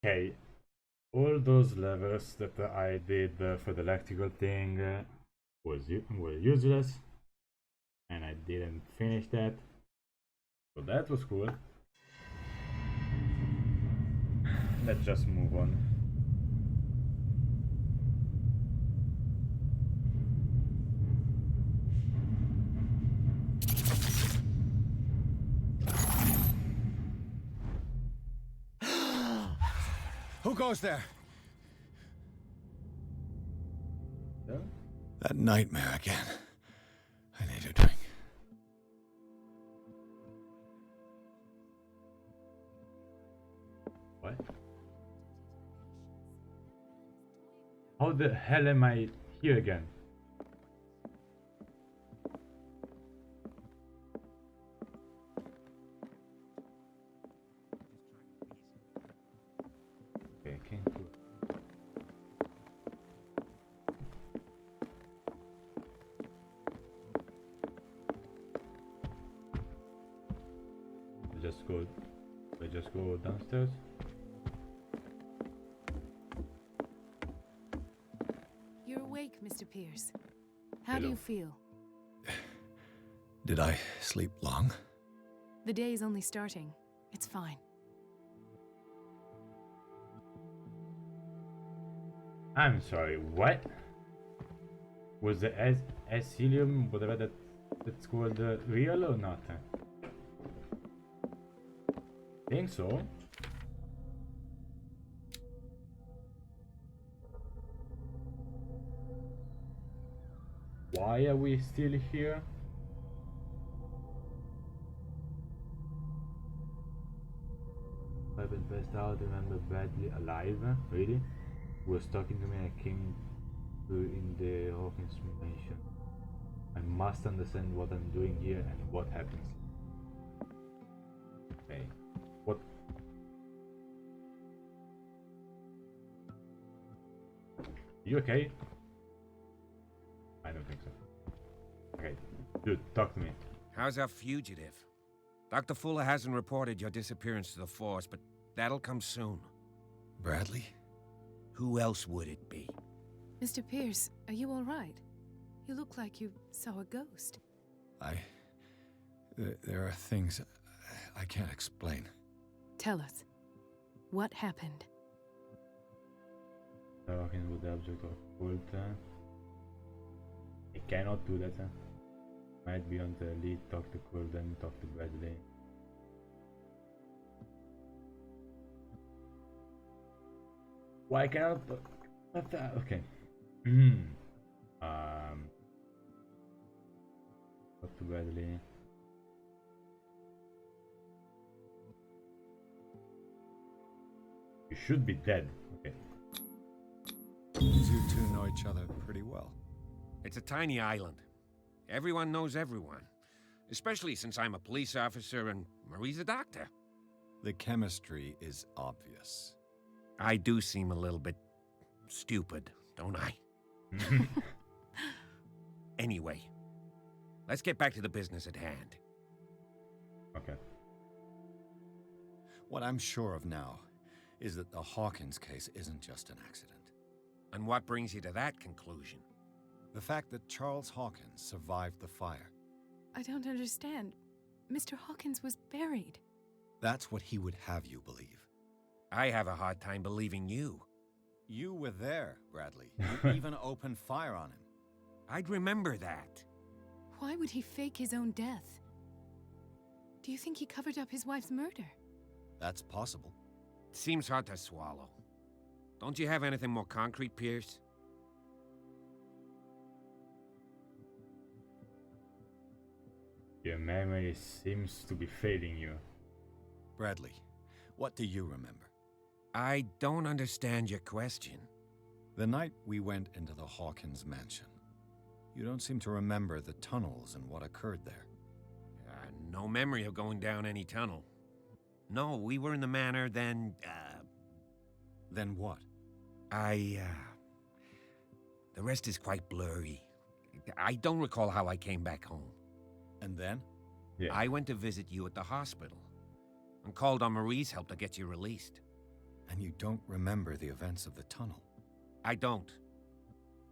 Okay, all those levels that I did for the electrical thing were useless, and I didn't finish that. So that was cool. Let's just move on. Who goes there? Yeah? That nightmare again. I need a drink. What? How the hell am I here again? Okay, I can't do it. I just go downstairs. You're awake, Mr. Pierce. How do Hello. you feel? Did I sleep long? The day is only starting. It's fine. I'm sorry, what? Was the Asylum, whatever that's called, real or not? Think so. Why are we still here? I've been passed out, remember badly alive? Really? He was talking to me and I came to in the Hawkins mansion. I must understand what I'm doing here and what happens. Okay. What? You okay? I don't think so. Okay. Dude, talk to me. How's our fugitive? Dr. Fuller hasn't reported your disappearance to the force, but that'll come soon. Bradley? Who else would it be? Mr. Pierce, are you all right? You look like you saw a ghost. There are things I can't explain. Tell us. What happened? Hawkins with the object of cult. I cannot do that. Might be on the lead, talk to Cole, then talk to Bradley. Why cannot? What the? Okay. Talk to Bradley. You should be dead. Okay. You two know each other pretty well. It's a tiny island. Everyone knows everyone. Especially since I'm a police officer and Marie's a doctor. The chemistry is obvious. I do seem a little bit stupid, don't I? Anyway, let's get back to the business at hand. Okay. What I'm sure of now is that the Hawkins case isn't just an accident. And what brings you to that conclusion? The fact that Charles Hawkins survived the fire. I don't understand. Mr. Hawkins was buried. That's what he would have you believe. I have a hard time believing you. You were there, Bradley. You even opened fire on him. I'd remember that. Why would he fake his own death? Do you think he covered up his wife's murder? That's possible. Seems hard to swallow. Don't you have anything more concrete, Pierce? Your memory seems to be failing you. Bradley, what do you remember? I don't understand your question. The night we went into the Hawkins mansion. You don't seem to remember the tunnels and what occurred there. No memory of going down any tunnel. No, we were in the manor, then, Then what? the rest is quite blurry. I don't recall how I came back home. And then? Yeah. I went to visit you at the hospital and called on Marie's help to get you released. And you don't remember the events of the tunnel? I don't.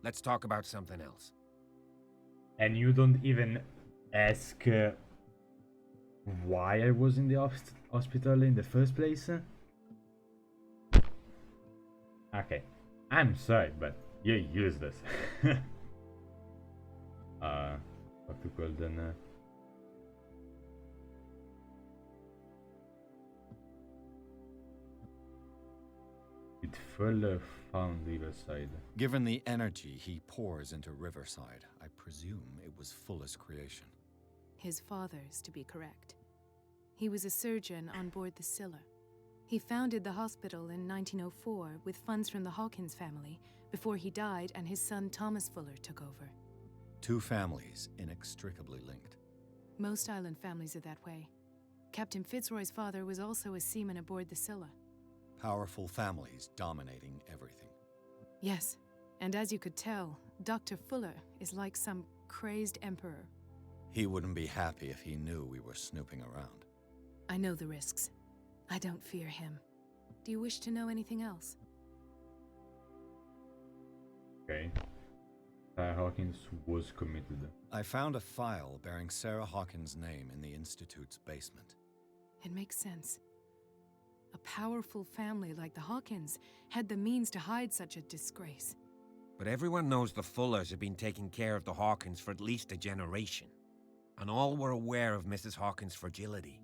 Let's talk about something else. And you don't even ask why I was in the hospital in the first place? Okay. I'm sorry, but you're useless. What to call then? It Fuller found Riverside. Given the energy he pours into Riverside, I presume it was Fuller's creation. His father's, to be correct. He was a surgeon on board the Scylla. He founded the hospital in 1904 with funds from the Hawkins family before he died and his son Thomas Fuller took over. Two families inextricably linked. Most island families are that way. Captain Fitzroy's father was also a seaman aboard the Scylla. Powerful families dominating everything. Yes, and as you could tell, Dr. Fuller is like some crazed emperor. He wouldn't be happy if he knew we were snooping around. I know the risks. I don't fear him. Do you wish to know anything else? Okay. Hawkins was committed. I found a file bearing Sarah Hawkins' name in the Institute's basement. It makes sense. A powerful family like the Hawkins had the means to hide such a disgrace. But everyone knows the Fullers have been taking care of the Hawkins for at least a generation. And all were aware of Mrs. Hawkins' fragility.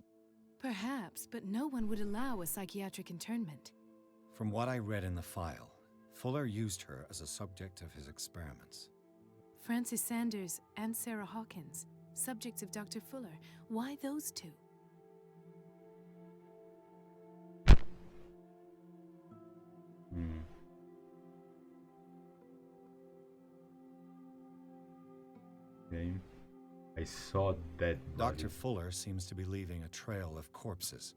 Perhaps, but no one would allow a psychiatric internment. From what I read in the file, Fuller used her as a subject of his experiments. Francis Sanders and Sarah Hawkins, subjects of Dr. Fuller. Why those two? Okay. I saw that body. Dr. Fuller seems to be leaving a trail of corpses.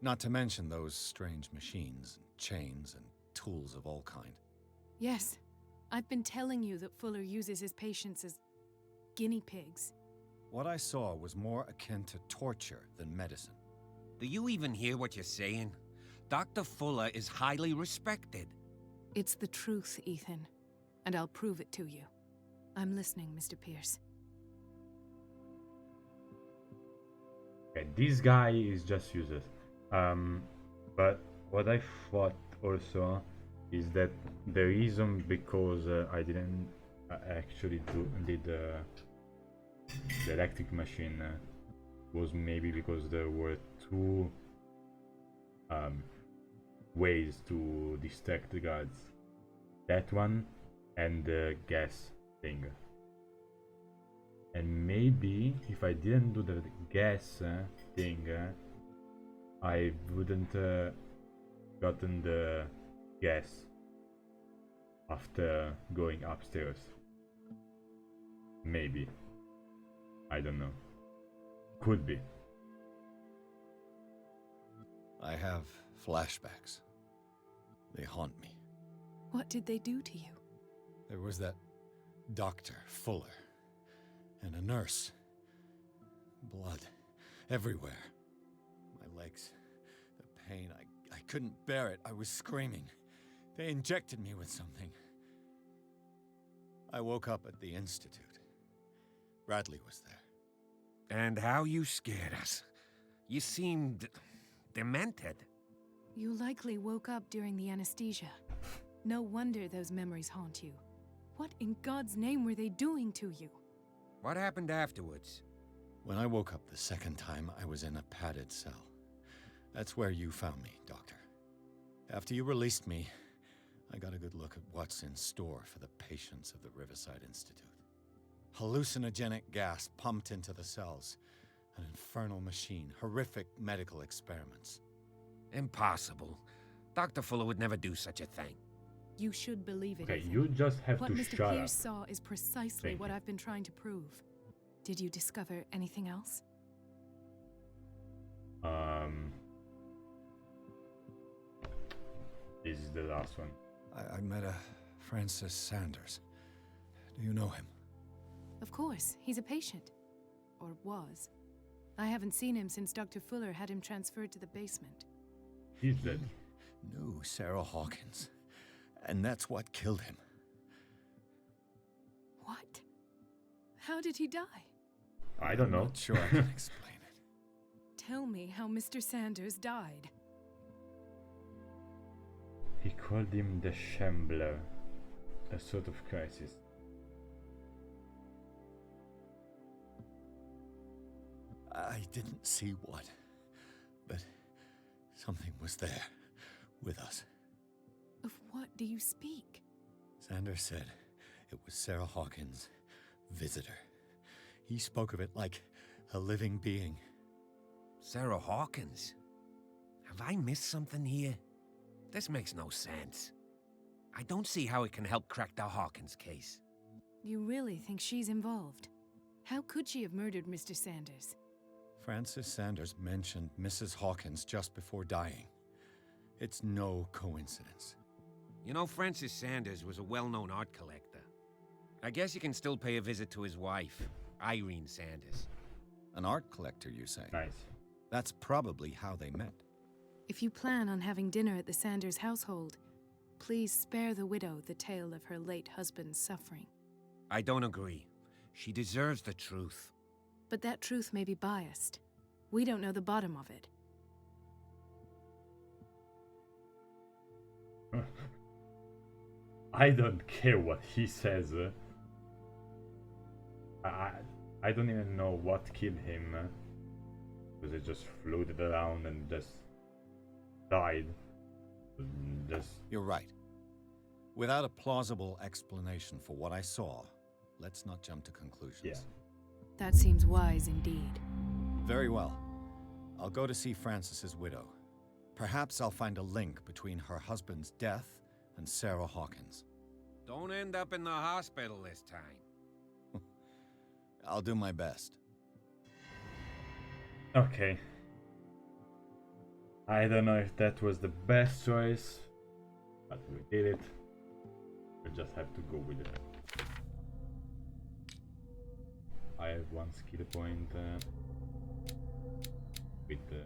Not to mention those strange machines, chains, and tools of all kind. Yes, I've been telling you that Fuller uses his patients as guinea pigs. What I saw was more akin to torture than medicine. Do you even hear what you're saying? Dr. Fuller is highly respected. It's the truth, Ethan, and I'll prove it to you. I'm listening, Mr. Pierce. Okay, this guy is just useless. But what I thought also is that the reason because I didn't actually did the electric machine was maybe because there were two ways to distract the guards. That one and the gas thing. And maybe if I didn't do the gas thing, I wouldn't gotten the gas after going upstairs. Maybe. I don't know. Could be. I have flashbacks. They haunt me. What did they do to you? There was that Dr. Fuller and a nurse. Blood everywhere. My legs, the pain, I couldn't bear it. I was screaming. They injected me with something. I woke up at the Institute. Bradley was there. And how you scared us. You seemed demented. You likely woke up during the anesthesia. No wonder those memories haunt you. What in God's name were they doing to you? What happened afterwards? When I woke up the second time, I was in a padded cell. That's where you found me, Doctor. After you released me, I got a good look at what's in store for the patients of the Riverside Institute. Hallucinogenic gas pumped into the cells. An infernal machine, horrific medical experiments. Impossible. Dr. Fuller would never do such a thing. You should believe it, Okay, Ethan. you just have What to Mr. shut Pierce up. saw is precisely Thank what you. I've been trying to prove. Did you discover anything else? This is the last one. I met a Francis Sanders. Do you know him? Of course, he's a patient. Or was. I haven't seen him since Dr. Fuller had him transferred to the basement. He's dead. knew Sarah Hawkins, and that's what killed him. What? How did he die? I don't know. I'm not sure I can explain it. Tell me how Mr. Sanders died. He called him the Shambler, a sort of crisis. I didn't see what, but something was there with us. Of what do you speak? Sanders said it was Sarah Hawkins' visitor. He spoke of it like a living being. Sarah Hawkins? Have I missed something here? This makes no sense. I don't see how it can help crack the Hawkins case. You really think she's involved? How could she have murdered Mr. Sanders? Francis Sanders mentioned Mrs. Hawkins just before dying. It's no coincidence. You know, Francis Sanders was a well-known art collector. I guess you can still pay a visit to his wife, Irene Sanders. An art collector, you say? Nice. That's probably how they met. If you plan on having dinner at the Sanders household, please spare the widow the tale of her late husband's suffering. I don't agree. She deserves the truth. But that truth may be biased. We don't know the bottom of it. I don't care what he says. I don't even know what killed him. Because it just floated around and just died. You're right. Without a plausible explanation for what I saw, let's not jump to conclusions. Yeah. That seems wise indeed. Very well. I'll go to see Francis's widow. Perhaps I'll find a link between her husband's death and Sarah Hawkins. Don't end up in the hospital this time. I'll do my best. Okay. I don't know if that was the best choice, but we did it. We just have to go with it. I have one skill point with the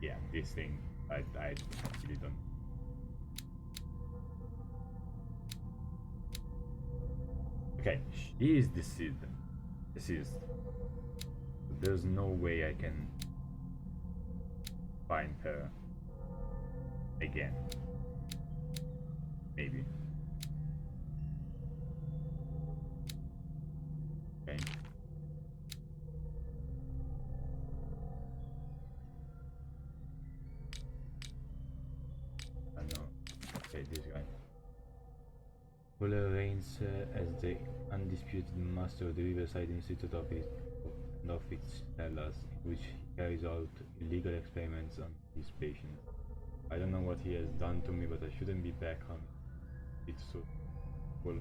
yeah, this thing I really don't. Okay, she is deceased. There's no way I can find her again. Maybe. Okay. I know. Okay, this guy. Fuller reigns as the undisputed master of the Riverside Institute of its cellars, in which he carries out illegal experiments on his patients. I don't know what he has done to me, but I shouldn't be back on. It's so cool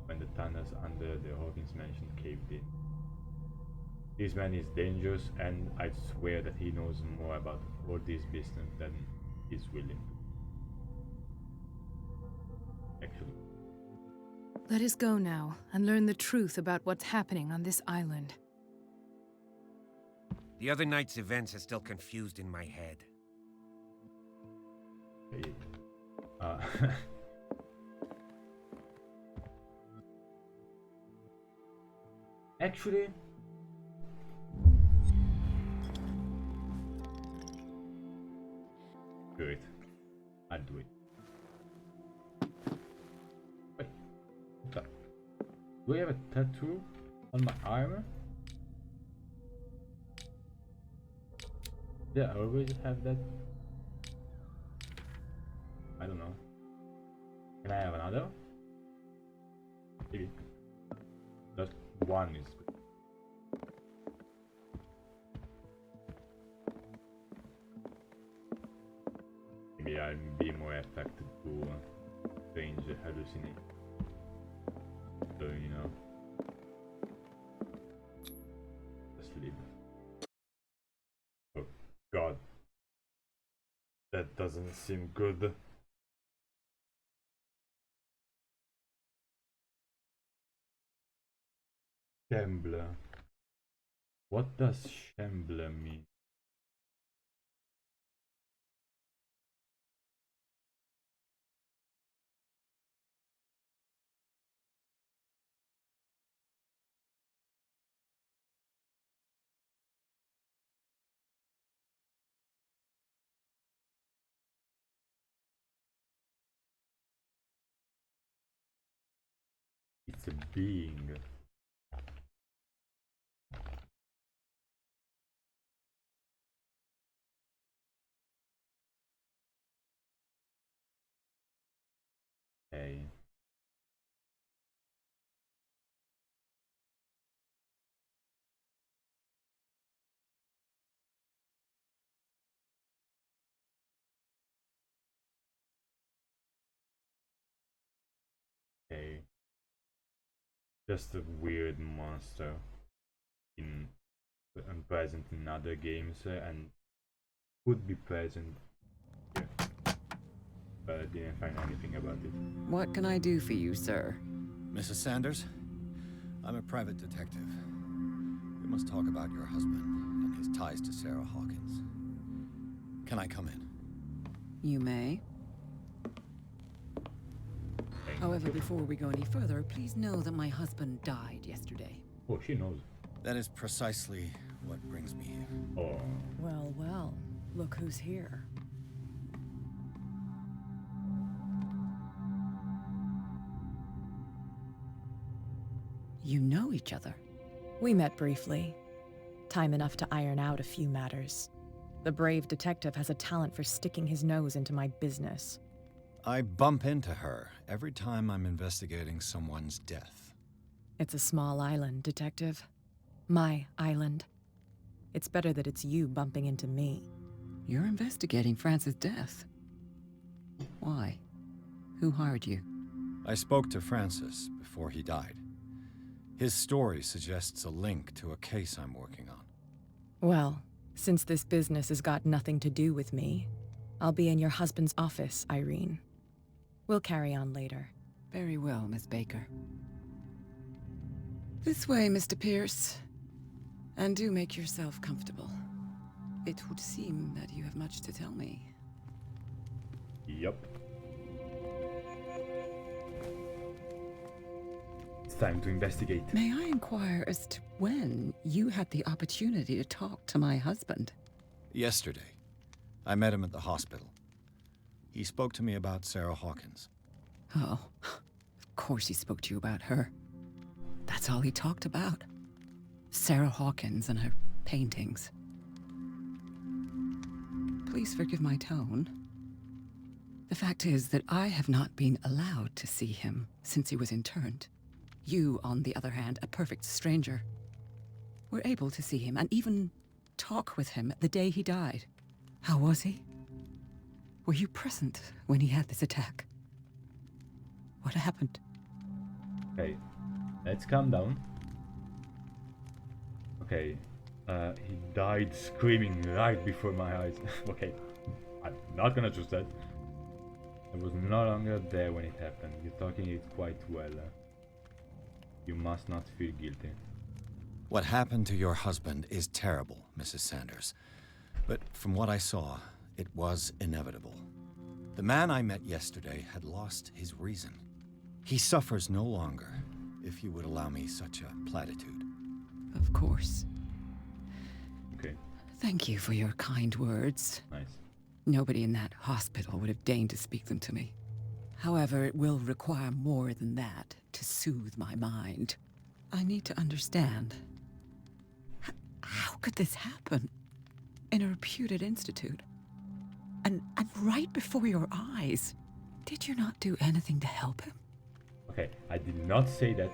when the tunnels under the Hawkins mansion caved in. This man is dangerous, and I swear that he knows more about all this business than he's willing to. Actually. Let us go now and learn the truth about what's happening on this island. The other night's events are still confused in my head. Okay. Actually, do it. I'll do it. Wait, do I have a tattoo on my arm? Yeah, I always have that. I don't know. Can I have another? Maybe. Just one is good. Maybe I'll be more affected to strange hallucinations. So, you know. Just leave. Oh god. That doesn't seem good. Shambler. What does Shambler mean? It's a being. Okay. Okay. Just a weird monster in present in other games and could be present here, but I didn't find anything about it. What can I do for you, sir? Mrs. Sanders, I'm a private detective. We must talk about your husband and his ties to Sarah Hawkins. Can I come in? You may. However, before we go any further, please know that my husband died yesterday. Oh, she knows. That is precisely what brings me here. Oh, Well, well, look who's here. You know each other. We met briefly. Time enough to iron out a few matters. The brave detective has a talent for sticking his nose into my business. I bump into her every time I'm investigating someone's death. It's a small island, detective. My island. It's better that it's you bumping into me. You're investigating Francis' death. Why? Who hired you? I spoke to Francis before he died. His story suggests a link to a case I'm working on. Well, since this business has got nothing to do with me, I'll be in your husband's office, Irene. We'll carry on later. Very well, Miss Baker. This way, Mr. Pierce. And do make yourself comfortable. It would seem that you have much to tell me. yep. It's time to investigate. May I inquire as to when you had the opportunity to talk to my husband? Yesterday, I met him at the hospital. He spoke to me about Sarah Hawkins. Oh, of course he spoke to you about her. That's all he talked about. Sarah Hawkins and her paintings. Please forgive my tone. The fact is that I have not been allowed to see him since he was interned. You, on the other hand, a perfect stranger, were able to see him and even talk with him the day he died. How was he? Were you present when he had this attack? What happened? Okay, let's calm down. Okay, he died screaming right before my eyes. Okay, I'm not gonna trust that. I was no longer there when it happened. You're talking it quite well. You must not feel guilty. What happened to your husband is terrible, Mrs. Sanders. But from what I saw, it was inevitable. The man I met yesterday had lost his reason. He suffers no longer, if you would allow me such a platitude. Of course. Okay, Thank you for your kind words. nice. Nobody in that hospital would have deigned to speak them to me. However, it will require more than that to soothe my mind. I need to understand. How could this happen? In a reputed institute? And right before your eyes? Did you not do anything to help him? Okay, I did not say that.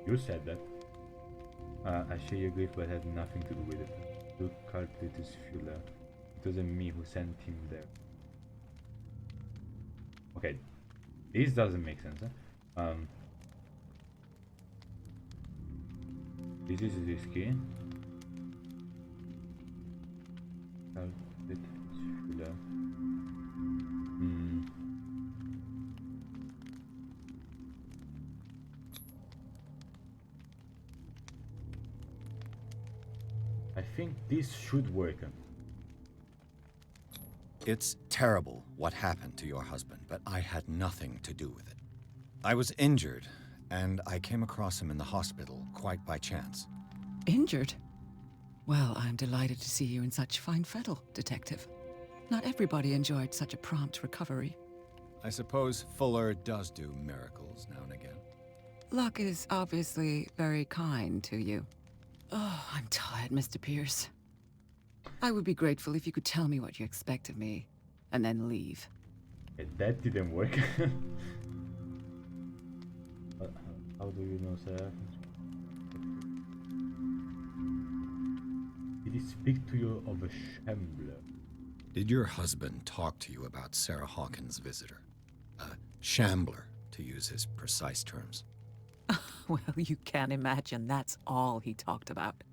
You said that. I share your grief, but had nothing to do with it. You calculate his fuller. It wasn't me who sent him there. Okay, this doesn't make sense. This is risky. Calculate his fuller. I think this should work. It's terrible what happened to your husband, but I had nothing to do with it. I was injured, and I came across him in the hospital quite by chance. Injured? Well, I'm delighted to see you in such fine fettle, Detective. Not everybody enjoyed such a prompt recovery. I suppose Fuller does do miracles now and again. Luck is obviously very kind to you. Oh, I'm tired, Mr. Pierce. I would be grateful if you could tell me what you expect of me, and then leave. That didn't work. How do you know, sir? Did he speak to you of a shambler? Did your husband talk to you about Sarah Hawkins' visitor? A shambler, to use his precise terms. Well, you can imagine that's all he talked about.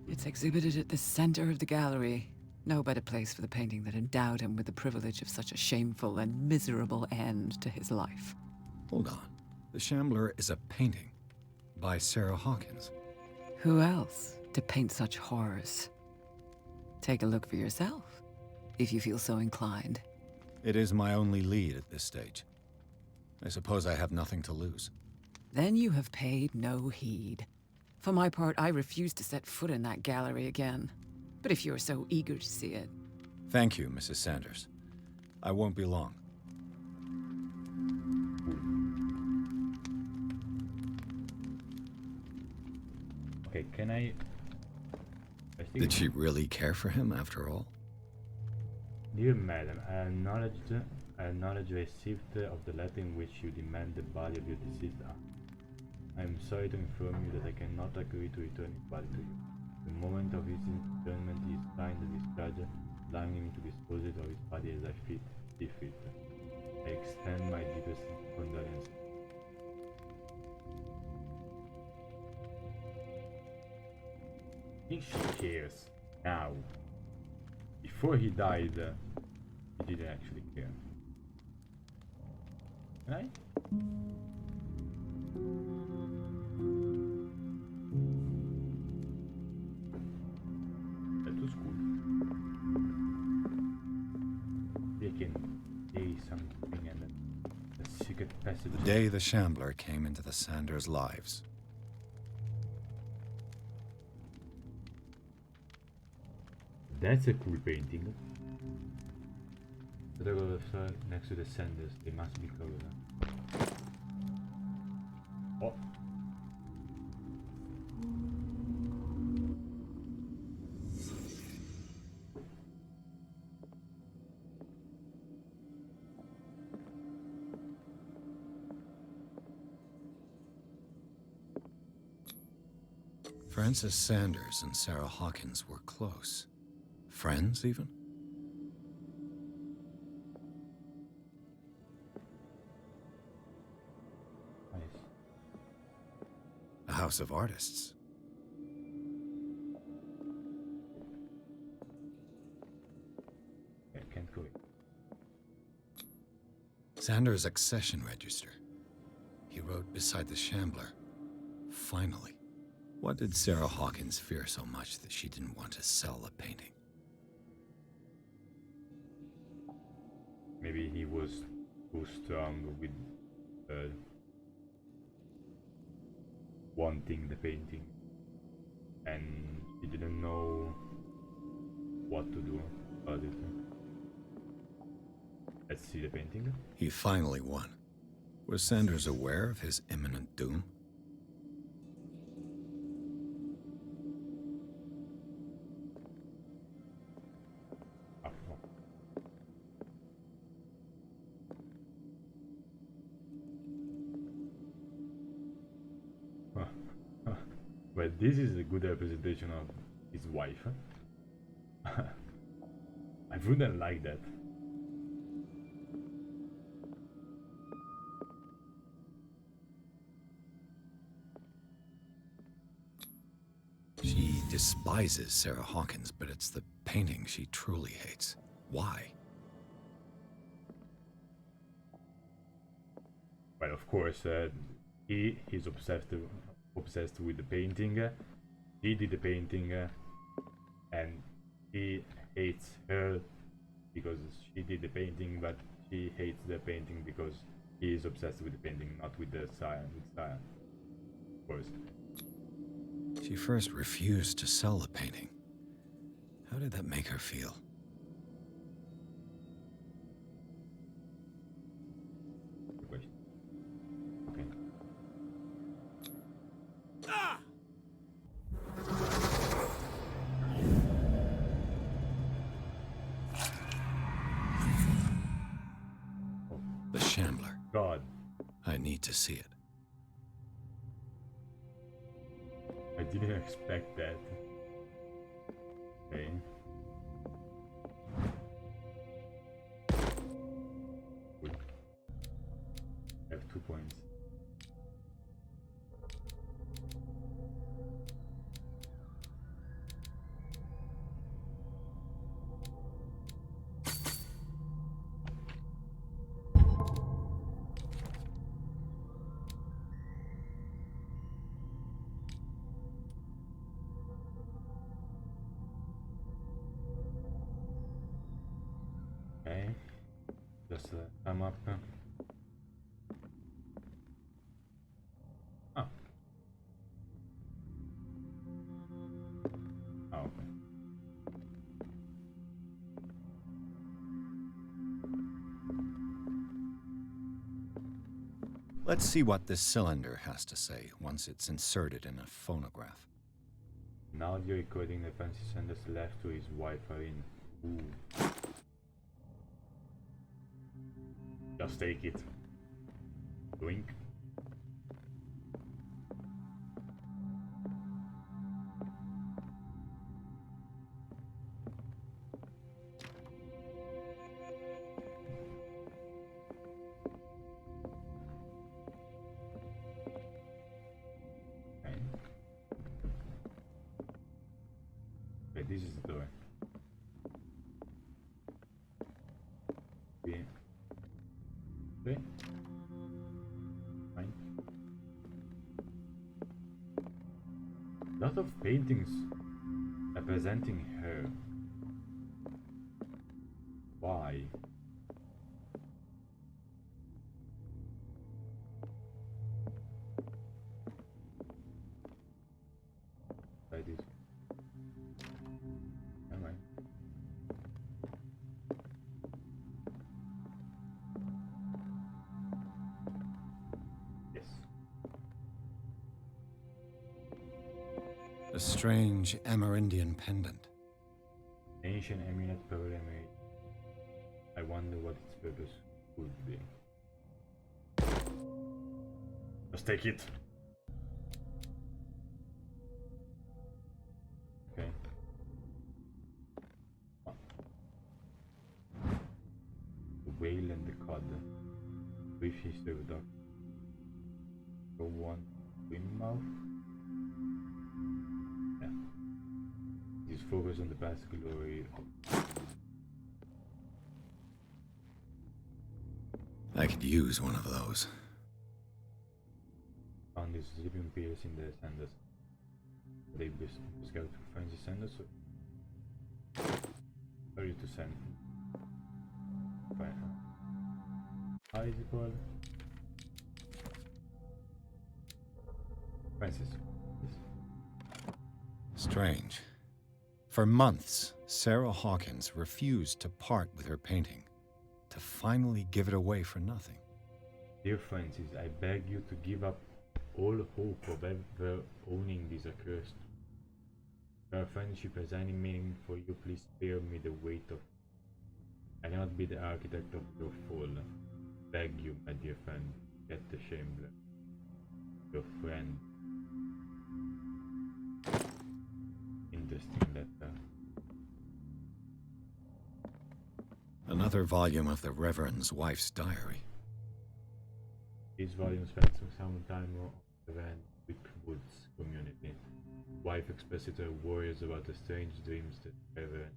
It's exhibited at the center of the gallery. No better place for the painting that endowed him with the privilege of such a shameful and miserable end to his life. Hold on. The Shambler is a painting by Sarah Hawkins. Who else to paint such horrors? Take a look for yourself, if you feel so inclined. It is my only lead at this stage. I suppose I have nothing to lose. Then you have paid no heed. For my part, I refuse to set foot in that gallery again. But if you're so eager to see it... Thank you, Mrs. Sanders. I won't be long. Okay, can I Did she really care for him after all? Dear Madam, I acknowledge receipt of the letter in which you demand the body of your deceased aunt. I am sorry to inform you that I cannot agree to return his body to you. The moment of his interment he signed the discharge, allowing me to dispose of his body as I see fit. I extend my deepest condolences. I think she cares now. Before he died, he didn't actually care. Can I? That was cool. They can say something and then the secret passage. The day the Shambler came into the Sanders' lives. That's a cool painting. The photographer next to the Sanders, they must be covered. Oh. Frances Sanders and Sarah Hawkins were close. Friends, even? Nice. A house of artists. I can't go in. Sanders' accession register. He wrote beside the Shambler. Finally. What did Sarah Hawkins fear so much that she didn't want to sell the painting? Maybe he was too strong with wanting the painting and he didn't know what to do about it. Let's see the painting. He finally won. Was Sanders aware of his imminent doom? Well, this is a good representation of his wife. I wouldn't like that. She despises Sarah Hawkins, but it's the painting she truly hates. Why? Well, of course, he's obsessed with the painting. He did the painting and he hates her because she did the painting, but she hates the painting because he is obsessed with the painting, not with the science. With science, of course. She first refused to sell the painting. How did that make her feel? Good question. Okay. The Shambler. God, I need to see it. I didn't expect that. Okay. Good. I have 2 points. Okay, just sum up. Oh. Oh, okay. Let's see what this cylinder has to say once it's inserted in a phonograph. An audio recording the fancy senders left to his wife in. Ooh. Just take it. Blink. Okay. Okay, this is the door. Okay. Okay. Fine. Lot of paintings representing her. Why? Try this. Alright. Yes. A strange Amerindian pendant. Ancient amulet probably made. I wonder what its purpose would be. Just take it. Okay. The whale and the cod. Brief history of Dr. Go one wind mouth. Yeah. This focus on the past glory of. I could use one of those. Found these sleeping pills in the sanders. They scout to find the sanders. Sorry to send. Fine. How is it called? Francis. Yes. Strange. For months, Sarah Hawkins refused to part with her painting, to finally give it away for nothing. Dear Francis, I beg you to give up all hope of ever owning this accursed. Our friendship has any meaning for you, please spare me the weight of. I cannot be the architect of your fall. Beg you, my dear friend, get the Shambler. Your friend. Interesting letter. Another volume of the Reverend's wife's diary. These volumes spent some time on the Van Woods community. Wife expresses her worries about the strange dreams that Reverend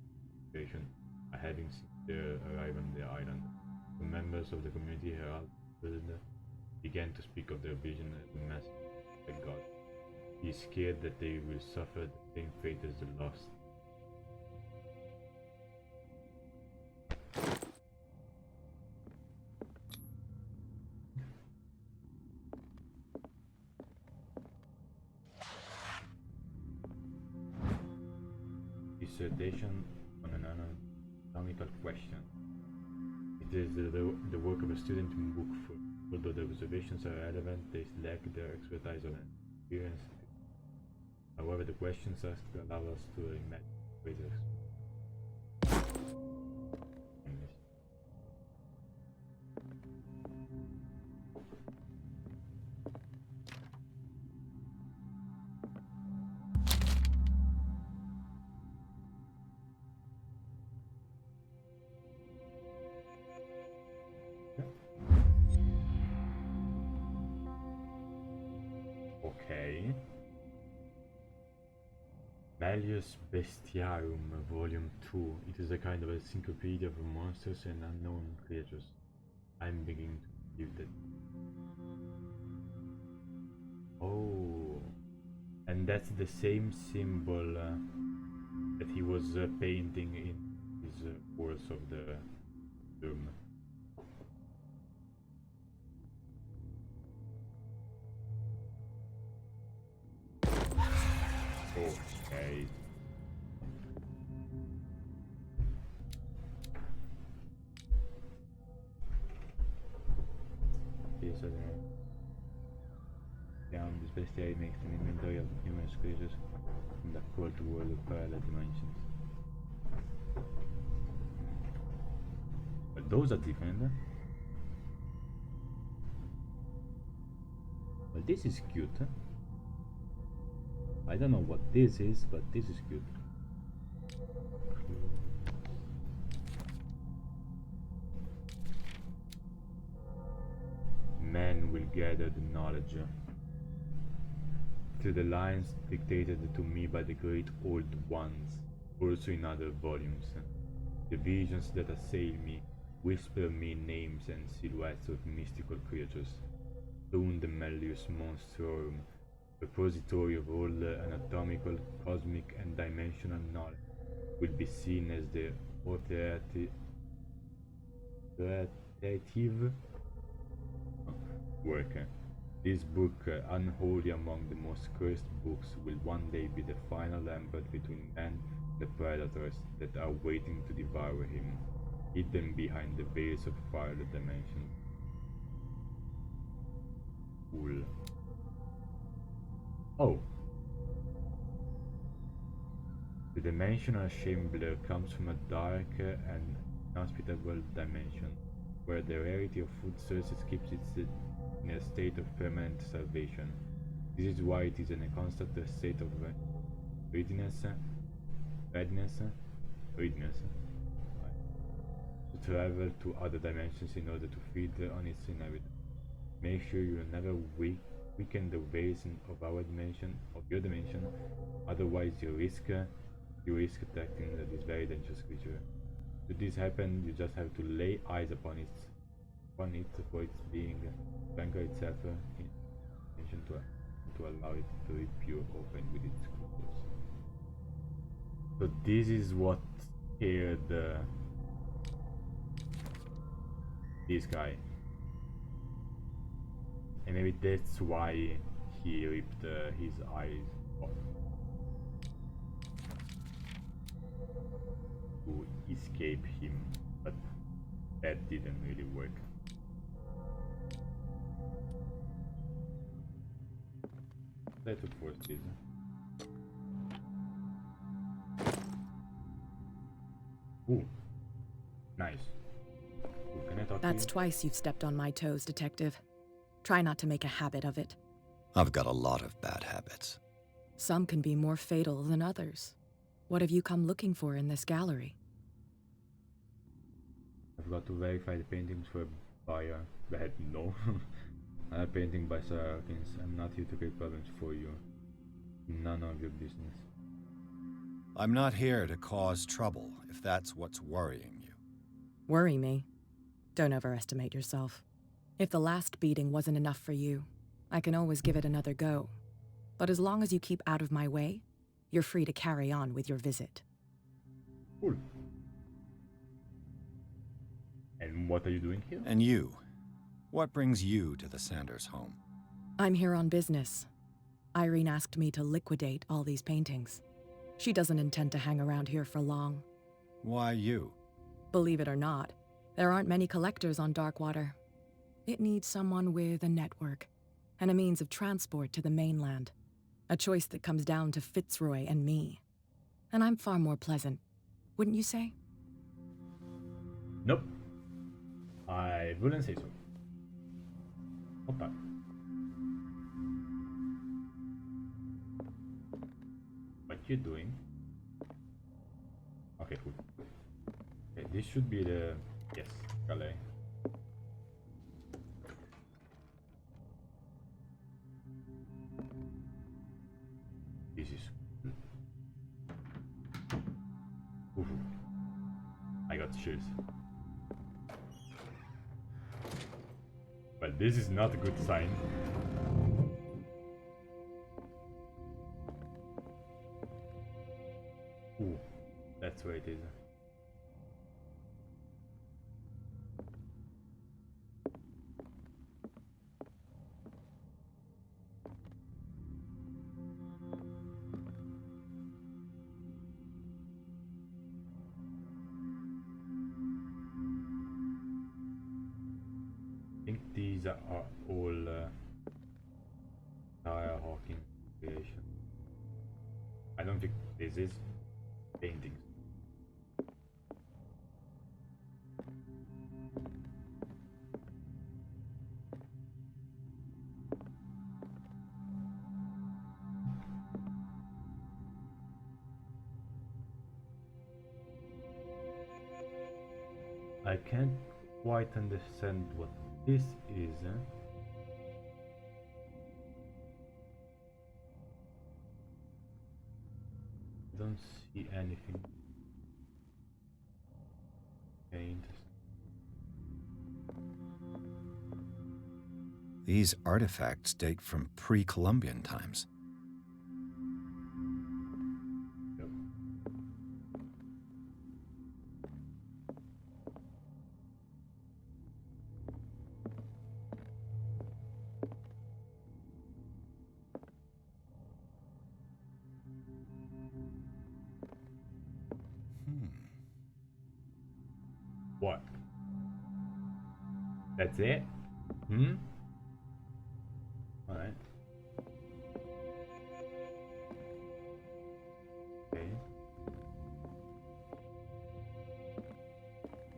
and are having since their arrival on the island. The members of the community herald began to speak of their vision as a message by God. He is scared that they will suffer the same fate as the lost. dissertation on an anatomical question. It is the work of a student in book for. Although the observations are relevant, they lack their expertise or experience. However, the questions asked allow us to imagine greater. Okay. Malleus Bestiarum, Volume 2. It is a kind of encyclopedia of monsters and unknown creatures. I'm beginning to believe that. Oh. And that's the same symbol that he was painting in his course of the room. Okay. Okay, so down this bestiary makes an inventory of numerous creatures in the occult world of parallel dimensions. But those are different. Well, this is cute. I don't know what this is, but this is cute. Men will gather the knowledge through the lines dictated to me by the great old ones, also in other volumes. The visions that assail me whisper me names and silhouettes of mystical creatures. Soon the Malleus Monstrorum, repository of all anatomical, cosmic, and dimensional knowledge, will be seen as the authoritative work. This book, unholy among the most cursed books, will one day be the final rampart between man and the predators that are waiting to devour him, hidden behind the veils of parallel dimensions. Cool. Oh. The dimensional shambler comes from a dark and inhospitable dimension, where the rarity of food sources keeps it in a state of permanent starvation. This is why it is in a constant state of readiness to travel to other dimensions in order to feed on its inhabitants. Make sure you never weaken the ways of our dimension, of your dimension, otherwise you risk attacking this very dangerous creature. Should this happen, you just have to lay eyes upon it for its being to anchor itself in attention to allow it to rip you open with its claws. So this is what scared this guy. And maybe that's why he ripped his eyes off. To escape him, but that didn't really work. Let's force this. Ooh, nice. Ooh, can I talk That's to you? twice you've stepped on my toes, Detective. Try not to make a habit of it. I've got a lot of bad habits. Some can be more fatal than others. What have you come looking for in this gallery? I've got to verify the paintings for a buyer. But no. I'm a painting by Sarah Hawkins. I'm not here to create problems for you. None of your business. I'm not here to cause trouble, if that's what's worrying you. Worry me? Don't overestimate yourself. If the last beating wasn't enough for you, I can always give it another go. But as long as you keep out of my way, you're free to carry on with your visit. Cool. And what are you doing here? And you? What brings you to the Sanders home? I'm here on business. Irene asked me to liquidate all these paintings. She doesn't intend to hang around here for long. Why you? Believe it or not, there aren't many collectors on Darkwater. It needs someone with a network and a means of transport to the mainland. A choice that comes down to Fitzroy and me. And I'm far more pleasant, wouldn't you say? Nope. I wouldn't say so. Opa. What you doing? Okay, cool. Okay, this should be the... Yes, Calais. This is... Ooh. I got chills. But this is not a good sign. Ooh, that's where it is. I think these are all Tire Hawking creation. I don't think this is paintings. I can't quite understand what this is. Don't see anything. Okay, interesting. These artifacts date from pre-Columbian times. Yep. What? That's it? Hmm? Alright. Okay.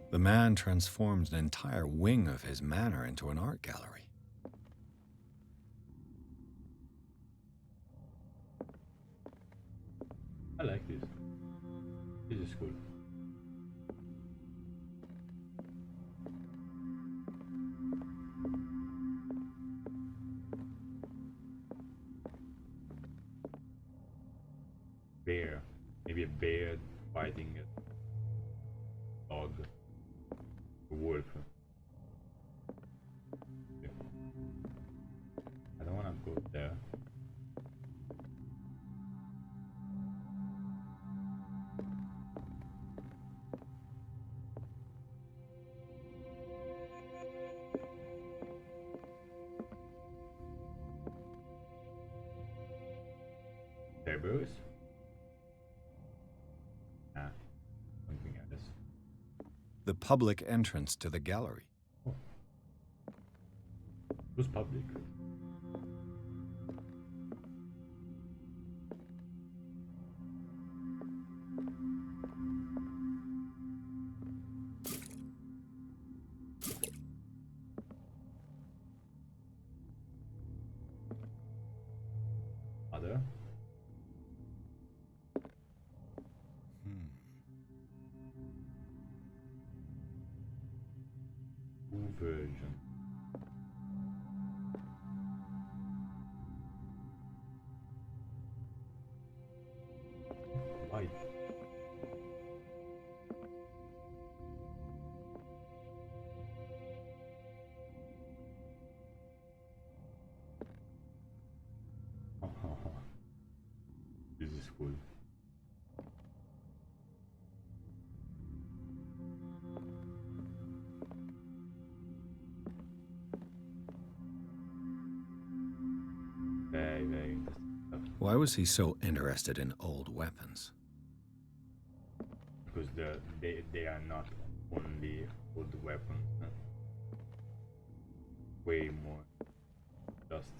The man transformed an entire wing of his manor into an art gallery. I like this. This is cool. Bear. Maybe a bear fighting a dog. A wolf. Okay. I don't wanna go there. Cerberus? Ah, something else. The public entrance to the gallery. Oh. Who's public? Other? Version. Why? This is cool. Very, very interesting stuff. Why was he so interested in old weapons? Because they are not only old weapons, way more just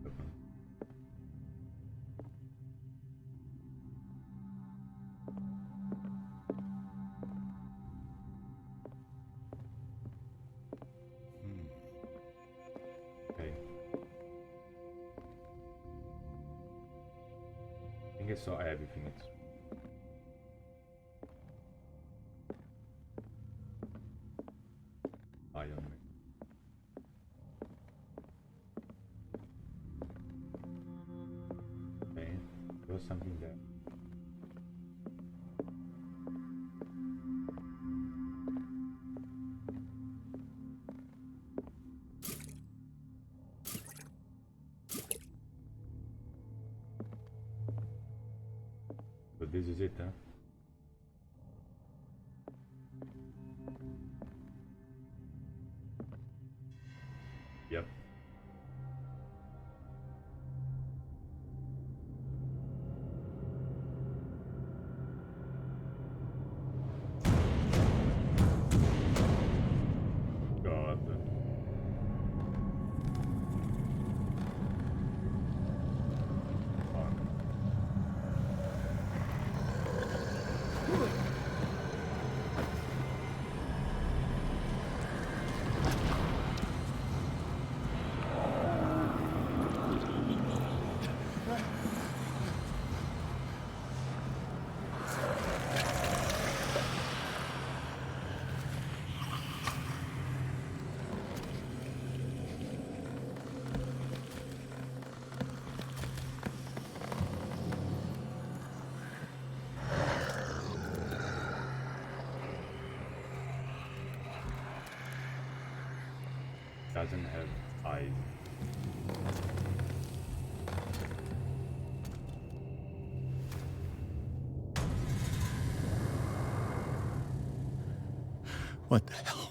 weapons. Okay. I think I saw everything. It's Iron Man. Okay, there was something there. But this is it, huh? Yep. God. Doesn't have eyes. What the hell